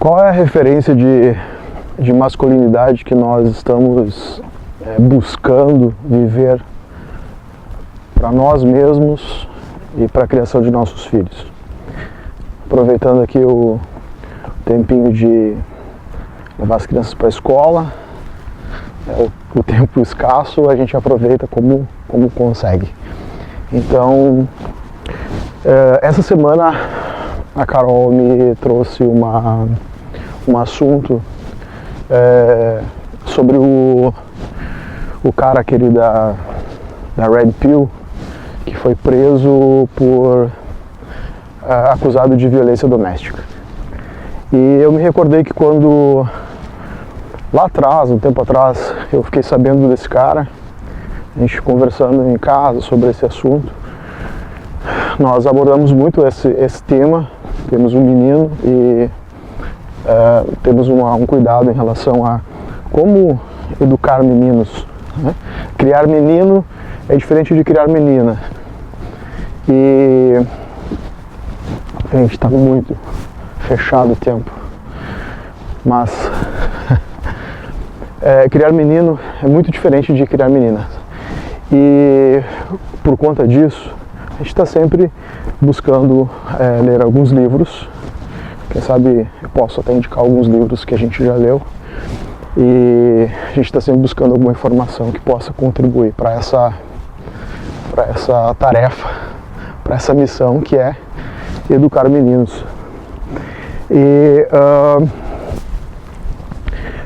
Qual é a referência de masculinidade que nós estamos buscando viver para nós mesmos e para a criação de nossos filhos? Aproveitando aqui o tempinho de levar as crianças para a escola, o tempo escasso a gente aproveita como consegue. Então, essa semana a Carol me trouxe um assunto sobre o cara aquele da Red Pill, que foi preso por acusado de violência doméstica. E eu me recordei que quando lá atrás, um tempo atrás, eu fiquei sabendo desse cara, a gente conversando em casa sobre esse assunto, nós abordamos muito esse tema. Temos um menino e temos um cuidado em relação a como educar meninos, né? Criar menino é diferente de criar menina. E a gente está muito fechado o tempo, mas criar menino é muito diferente de criar menina. E por conta disso, a gente está sempre buscando ler alguns livros. Quem sabe eu posso até indicar alguns livros que a gente já leu. E a gente está sempre buscando alguma informação que possa contribuir para essa tarefa, para essa missão que é educar meninos. E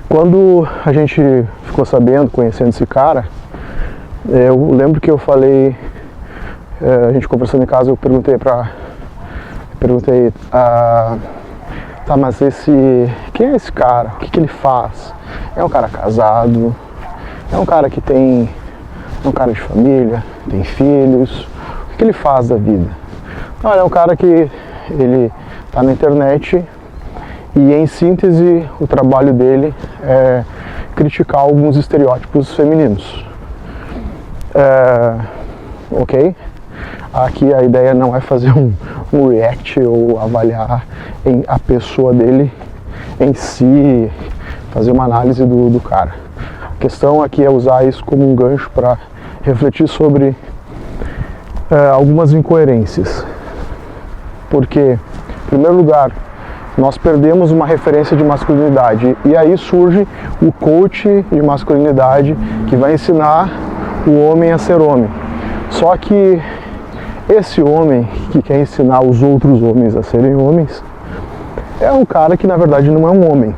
quando a gente ficou sabendo, conhecendo esse cara, eu lembro que eu falei, a gente conversando em casa, eu perguntei, tá, mas quem é esse cara? O que ele faz? É um cara casado? É um cara que é um cara de família? Tem filhos? O que ele faz da vida? Não, é um cara que ele tá na internet e, em síntese, o trabalho dele é criticar alguns estereótipos femininos. Ok? Aqui a ideia não é fazer um react ou avaliar a pessoa dele em si, fazer uma análise do cara. A questão aqui é usar isso como um gancho para refletir sobre algumas incoerências. Porque, em primeiro lugar, nós perdemos uma referência de masculinidade e aí surge o coach de masculinidade que vai ensinar o homem a ser homem. Só que esse homem que quer ensinar os outros homens a serem homens é um cara que na verdade não é um homem,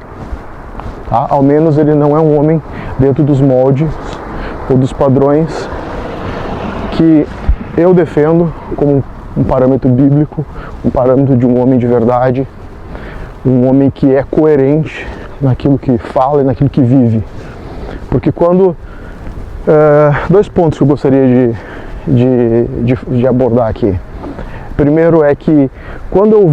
tá? Ao menos ele não é um homem dentro dos moldes ou dos padrões que eu defendo como um parâmetro bíblico, um parâmetro de um homem de verdade, um homem que é coerente naquilo que fala e naquilo que vive. Porque quando dois pontos que eu gostaria de abordar aqui. Primeiro é que quando eu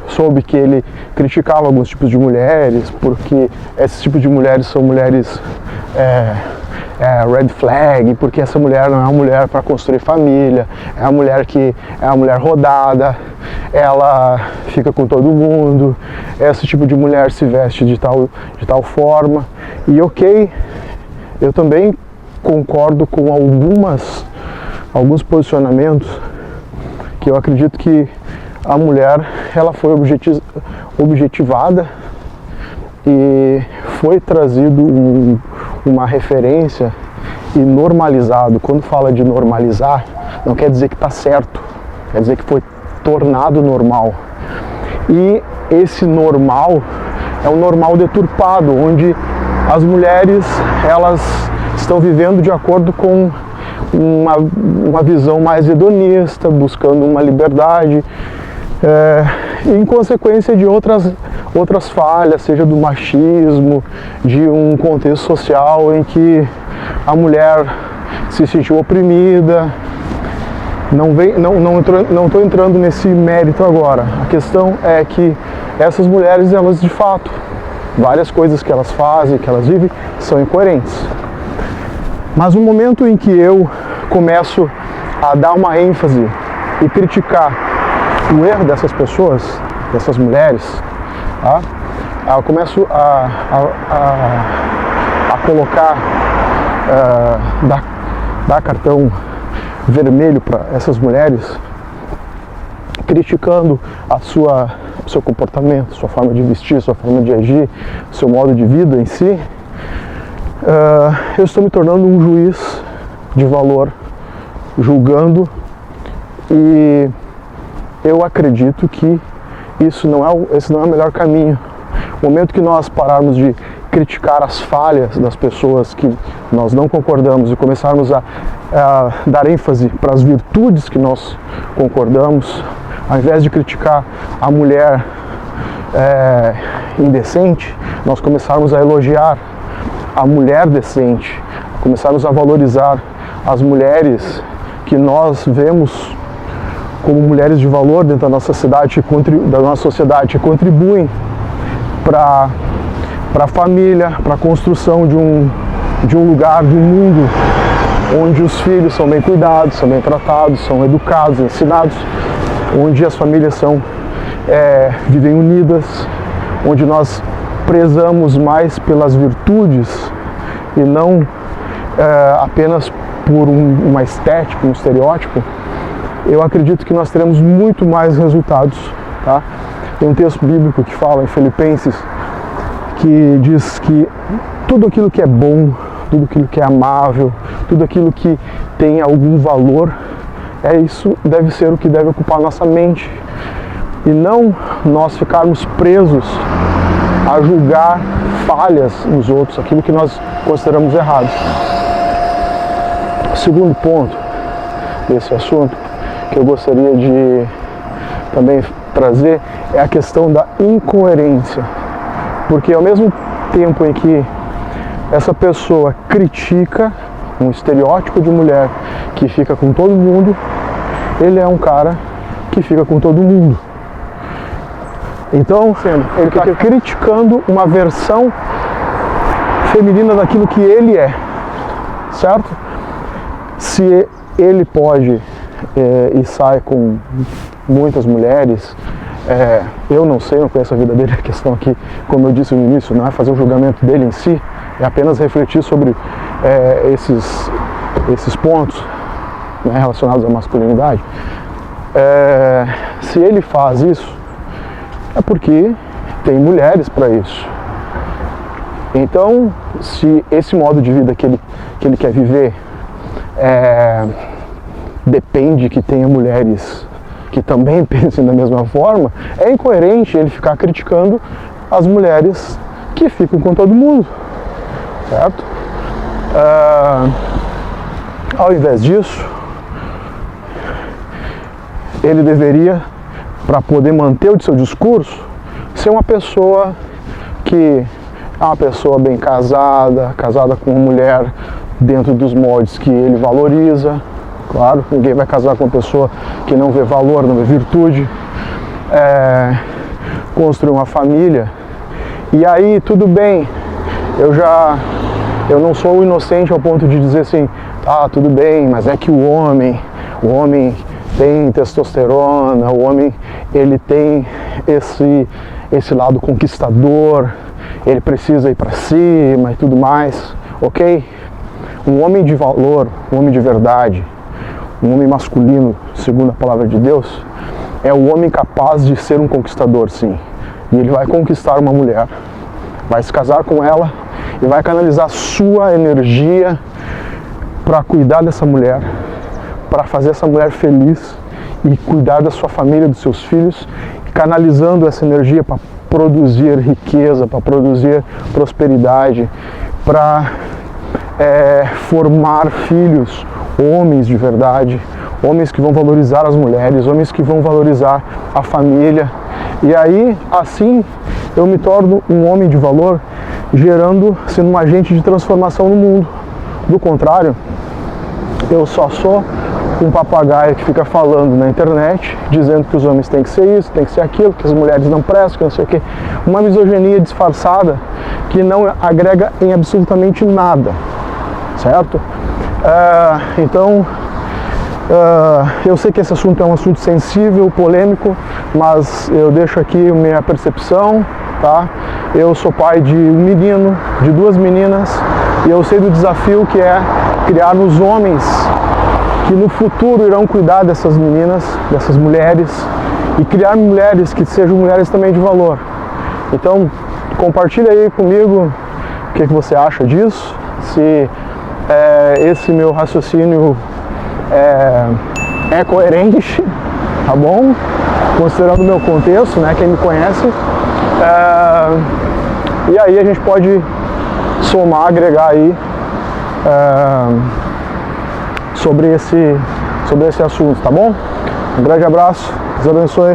soube que ele criticava alguns tipos de mulheres, porque esses tipos de mulheres são mulheres red flag, porque essa mulher não é uma mulher para construir família, é uma mulher que é uma mulher rodada, ela fica com todo mundo, esse tipo de mulher se veste de tal forma. E ok, eu também concordo com alguns posicionamentos que eu acredito que a mulher ela foi objetivada e foi trazido uma referência e normalizado. Quando fala de normalizar, não quer dizer que está certo, quer dizer que foi tornado normal. E esse normal é um normal deturpado, onde as mulheres elas estão vivendo de acordo com uma visão mais hedonista, buscando uma liberdade, em consequência de outras falhas, seja do machismo, de um contexto social em que a mulher se sentiu oprimida. Não estou entrando nesse mérito agora. A questão é que essas mulheres, elas de fato, várias coisas que elas fazem, que elas vivem, são incoerentes. Mas no momento em que eu começo a dar uma ênfase e criticar o erro dessas pessoas, dessas mulheres, tá? eu começo a colocar, dar cartão vermelho para essas mulheres, criticando o seu comportamento, sua forma de vestir, sua forma de agir, seu modo de vida em si, eu estou me tornando um juiz de valor, julgando, e eu acredito que esse não é o melhor caminho. No momento que nós pararmos de criticar as falhas das pessoas que nós não concordamos e começarmos a dar ênfase para as virtudes que nós concordamos, ao invés de criticar a mulher indecente, nós começarmos a elogiar a mulher decente, começarmos a valorizar as mulheres que nós vemos como mulheres de valor dentro da nossa cidade, da nossa sociedade, que contribuem para a família, para a construção de um lugar, de um mundo onde os filhos são bem cuidados, são bem tratados, são educados, ensinados, onde as famílias vivem unidas, onde nós prezamos mais pelas virtudes e não apenas por uma estética, um estereótipo. Eu acredito que nós teremos muito mais resultados, tá? Tem um texto bíblico que fala em Filipenses, que diz que tudo aquilo que é bom, tudo aquilo que é amável, tudo aquilo que tem algum valor, isso deve ser o que deve ocupar nossa mente, e não nós ficarmos presos a julgar falhas nos outros, aquilo que nós consideramos errado. O segundo ponto desse assunto que eu gostaria de também trazer é a questão da incoerência, porque ao mesmo tempo em que essa pessoa critica um estereótipo de mulher que fica com todo mundo, ele é um cara que fica com todo mundo. Então, ele está criticando uma versão feminina daquilo que ele é, certo? Se ele pode e sai com muitas mulheres, eu não sei, não conheço a vida dele, a questão aqui, como eu disse no início, não é fazer um julgamento dele em si, é apenas refletir sobre esses pontos, né, relacionados à masculinidade. Se ele faz isso, é porque tem mulheres para isso. Então, se esse modo de vida que ele quer viver depende que tenha mulheres que também pensem da mesma forma, é incoerente ele ficar criticando as mulheres que ficam com todo mundo, certo? Ao invés disso, ele deveria, para poder manter o seu discurso, ser uma pessoa que é uma pessoa bem casada com uma mulher dentro dos moldes que ele valoriza. Claro, ninguém vai casar com uma pessoa que não vê valor, não vê virtude. Construir uma família. E aí, tudo bem, eu não sou inocente ao ponto de dizer assim, tudo bem, mas é que o homem tem testosterona, o homem ele tem esse lado conquistador, ele precisa ir para cima e tudo mais, ok? Um homem de valor, um homem de verdade, um homem masculino, segundo a palavra de Deus, é o homem capaz de ser um conquistador, sim. E ele vai conquistar uma mulher, vai se casar com ela e vai canalizar sua energia para cuidar dessa mulher, para fazer essa mulher feliz e cuidar da sua família, dos seus filhos, canalizando essa energia para produzir riqueza, para produzir prosperidade, para formar filhos, homens de verdade, homens que vão valorizar as mulheres, homens que vão valorizar a família. E aí, assim, eu me torno um homem de valor, sendo um agente de transformação no mundo. Do contrário, eu só sou um papagaio que fica falando na internet, dizendo que os homens têm que ser isso, têm que ser aquilo, que as mulheres não prestam, que não sei o quê. Uma misoginia disfarçada que não agrega em absolutamente nada, certo? Então, eu sei que esse assunto é um assunto sensível, polêmico, mas eu deixo aqui minha percepção, tá? Eu sou pai de um menino, de 2 meninas, e eu sei do desafio que é criarmos homens que no futuro irão cuidar dessas meninas, dessas mulheres, e criar mulheres que sejam mulheres também de valor. Então, compartilha aí comigo o que você acha disso, se esse meu raciocínio é coerente, tá bom? Considerando o meu contexto, né, quem me conhece. E aí a gente pode somar, agregar aí sobre esse assunto, tá bom? Um grande abraço, Deus abençoe.